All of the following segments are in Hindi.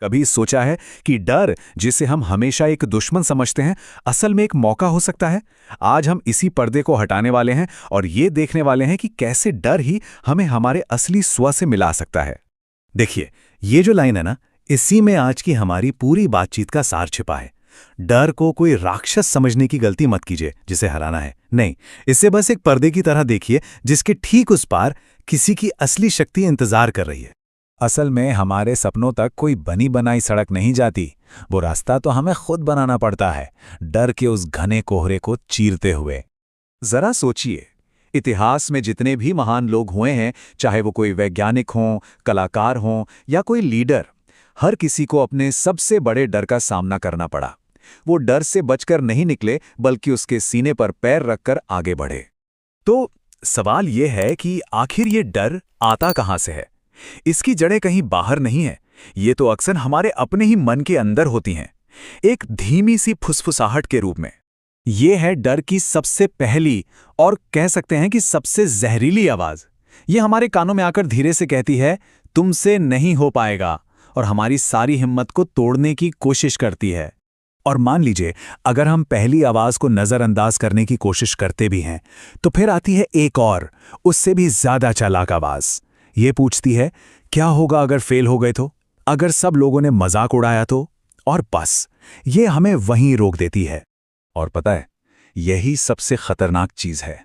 कभी सोचा है कि डर, जिसे हम हमेशा एक दुश्मन समझते हैं, असल में एक मौका हो सकता है? आज हम इसी पर्दे को हटाने वाले हैं और ये देखने वाले हैं कि कैसे डर ही हमें हमारे असली स्व से मिला सकता है। देखिए, ये जो लाइन है ना, इसी में आज की हमारी पूरी बातचीत का सार छिपा है। डर को कोई राक्षस समझने की गलती मत कीजिए जिसे हराना है। नहीं, इसे बस एक पर्दे की तरह देखिए जिसके ठीक उस पार किसी की असली शक्ति इंतजार कर रही है। असल में हमारे सपनों तक कोई बनी बनाई सड़क नहीं जाती, वो रास्ता तो हमें खुद बनाना पड़ता है, डर के उस घने कोहरे को चीरते हुए। जरा सोचिए, इतिहास में जितने भी महान लोग हुए हैं, चाहे वो कोई वैज्ञानिक हों, कलाकार हों या कोई लीडर, हर किसी को अपने सबसे बड़े डर का सामना करना पड़ा। वो डर से बचकर नहीं निकले, बल्कि उसके सीने पर पैर रखकर आगे बढ़े। तो सवाल ये है कि आखिर ये डर आता कहाँ से है? इसकी जड़ें कहीं बाहर नहीं है, ये तो अक्सर हमारे अपने ही मन के अंदर होती हैं, एक धीमी सी फुसफुसाहट के रूप में। ये है डर की सबसे पहली और कह सकते हैं कि सबसे जहरीली आवाज। ये हमारे कानों में आकर धीरे से कहती है, तुमसे नहीं हो पाएगा, और हमारी सारी हिम्मत को तोड़ने की कोशिश करती है। और मान लीजिए, अगर हम पहली आवाज को नजरअंदाज करने की कोशिश करते भी हैं, तो फिर आती है एक और, उससे भी ज्यादा चालाक आवाज। ये पूछती है, क्या होगा अगर फेल हो गए तो? अगर सब लोगों ने मजाक उड़ाया तो? और बस, ये हमें वहीं रोक देती है। और पता है, यही सबसे खतरनाक चीज है।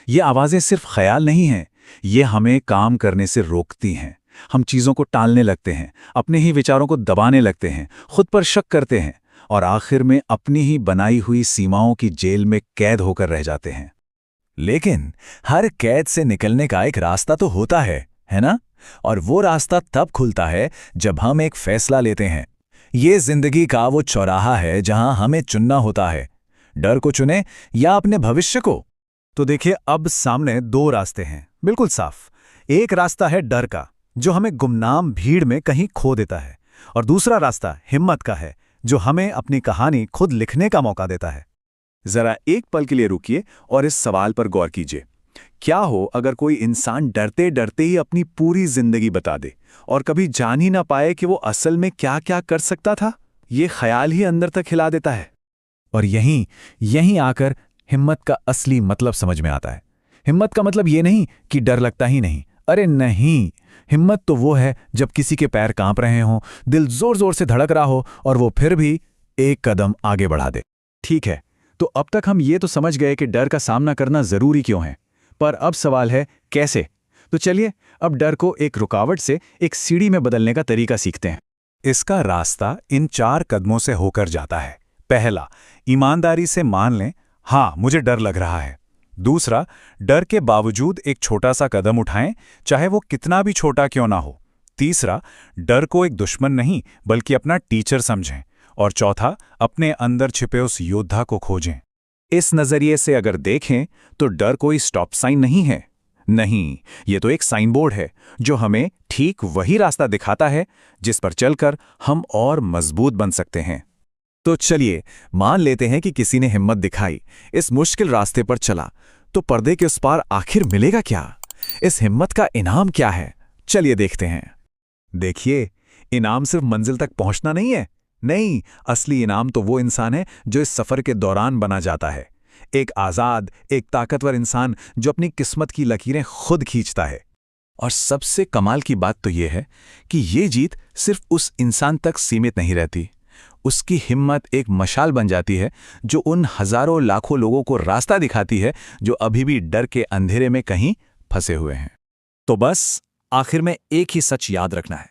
ये आवाजें सिर्फ ख्याल नहीं हैं, ये हमें काम करने से रोकती हैं। हम चीजों को टालने लगते हैं, अपने ही विचारों को दबाने लगते हैं, खुद पर शक करते हैं, और आखिर में अपनी ही बनाई हुई सीमाओं की जेल में कैद होकर रह जाते हैं। लेकिन हर कैद से निकलने का एक रास्ता तो होता है ना? और वो रास्ता तब खुलता है जब हम एक फैसला लेते हैं। ये जिंदगी का वो चौराहा है जहां हमें चुनना होता है, डर को चुने या अपने भविष्य को। तो देखिए, अब सामने दो रास्ते हैं, बिल्कुल साफ। एक रास्ता है डर का, जो हमें गुमनाम भीड़ में कहीं खो देता है, और दूसरा रास्ता हिम्मत का है, जो हमें अपनी कहानी खुद लिखने का मौका देता है। जरा एक पल के लिए रुकिए और इस सवाल पर गौर कीजिए। क्या हो अगर कोई इंसान डरते डरते ही अपनी पूरी जिंदगी बता दे और कभी जान ही ना पाए कि वो असल में क्या क्या कर सकता था? ये ख्याल ही अंदर तक हिला देता है। और यहीं आकर हिम्मत का असली मतलब समझ में आता है। हिम्मत का मतलब ये नहीं कि डर लगता ही नहीं। अरे नहीं, हिम्मत तो वो है जब किसी के पैर कांप रहे हों, दिल जोर जोर से धड़क रहा हो, और वो फिर भी एक कदम आगे बढ़ा दे। ठीक है, तो अब तक हम ये तो समझ गए कि डर का सामना करना जरूरी क्यों है, पर अब सवाल है कैसे। तो चलिए, अब डर को एक रुकावट से एक सीढ़ी में बदलने का तरीका सीखते हैं। इसका रास्ता इन 4 कदमों से होकर जाता है। पहला, ईमानदारी से मान लें, हाँ मुझे डर लग रहा है। दूसरा, डर के बावजूद एक छोटा सा कदम उठाएं, चाहे वो कितना भी छोटा क्यों ना हो। तीसरा, डर को एक दुश्मन नहीं बल्कि अपना टीचर समझें। और चौथा, अपने अंदर छिपे उस योद्धा को खोजें। इस नजरिए से अगर देखें तो डर कोई स्टॉप साइन नहीं है। नहीं, ये तो एक साइन बोर्ड है जो हमें ठीक वही रास्ता दिखाता है जिस पर चलकर हम और मजबूत बन सकते हैं। तो चलिए, मान लेते हैं कि किसी ने हिम्मत दिखाई, इस मुश्किल रास्ते पर चला, तो पर्दे के उस पार आखिर मिलेगा क्या? इस हिम्मत का इनाम क्या है? चलिए देखते हैं। देखिए, इनाम सिर्फ मंजिल तक पहुंचना नहीं है। नहीं, असली इनाम तो वो इंसान है जो इस सफर के दौरान बना जाता है। एक आजाद, एक ताकतवर इंसान जो अपनी किस्मत की लकीरें खुद खींचता है। और सबसे कमाल की बात तो यह है कि ये जीत सिर्फ उस इंसान तक सीमित नहीं रहती। उसकी हिम्मत एक मशाल बन जाती है जो उन हजारों लाखों लोगों को रास्ता दिखाती है जो अभी भी डर के अंधेरे में कहीं फंसे हुए हैं। तो बस आखिर में एक ही सच याद रखना है,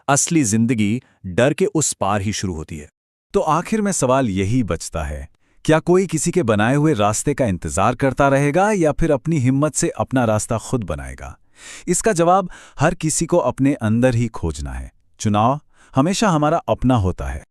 असली जिंदगी डर के उस पार ही शुरू होती है। तो आखिर में सवाल यही बचता है, क्या कोई किसी के बनाए हुए रास्ते का इंतजार करता रहेगा या फिर अपनी हिम्मत से अपना रास्ता खुद बनाएगा? इसका जवाब हर किसी को अपने अंदर ही खोजना है। चुनाव हमेशा हमारा अपना होता है।